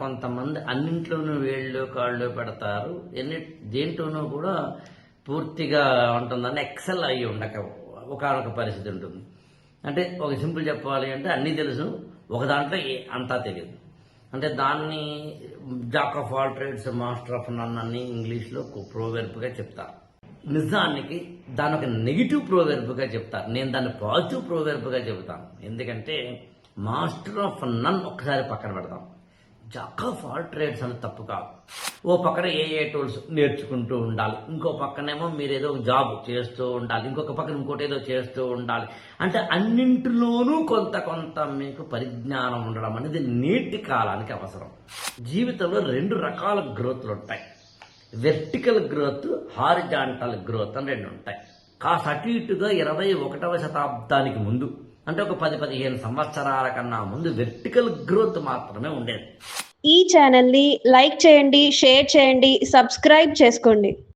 కొంతమంది అన్నింట్లోనూ వేళ్ళు కాళ్ళు పెడతారు, దేంట్లోనూ కూడా పూర్తిగా ఉంటుందని ఎక్సెల్ అయ్యి ఉండక ఒకనొక పరిస్థితి ఉంటుంది. అంటే ఒక సింపుల్ చెప్పాలి అంటే అన్నీ తెలుసు, ఒక దాంట్లో అంతా తెలియదు. అంటే దాన్ని jack of all trades master of none అని ఇంగ్లీష్లో ప్రోవెర్బ్గా చెప్తారు. నిజానికి దాని ఒక నెగిటివ్ ప్రోవెర్బ్గా చెప్తారు. నేను దాన్ని పాజిటివ్ ప్రోవెర్బ్గా చెబుతాను. ఎందుకంటే మాస్టర్ ఆఫ్ నన్ ఒక్కసారి పక్కన పెడతాం, జాక్ ఆఫ్ ఆల్ ట్రేడ్స్ అని తప్పు కాదు. ఓ పక్కన ఏ టూల్స్ నేర్చుకుంటూ ఉండాలి, ఇంకో పక్కనేమో మీరు ఏదో ఒక జాబ్ చేస్తూ ఉండాలి, ఇంకొక పక్కన ఇంకోటి ఏదో చేస్తూ ఉండాలి. అంటే అన్నింటిలోనూ కొంత మీకు పరిజ్ఞానం ఉండడం అనేది నేటి కాలానికి అవసరం. జీవితంలో 2 రకాల గ్రోత్లు ఉంటాయి, వెర్టికల్ గ్రోత్, హారిజాంటల్ గ్రోత్ అని 2 ఉంటాయి. కాస్త అటు ఇటుగా 21వ శతాబ్దానికి ముందు, అంటే ఒక 10-15 సంవత్సరాల కన్నా ముందు వెర్టికల్ గ్రోత్ మాత్రమే ఉండేది. ఈ ఛానల్ని లైక్ చేయండి, షేర్ చేయండి, సబ్స్క్రైబ్ చేసుకోండి.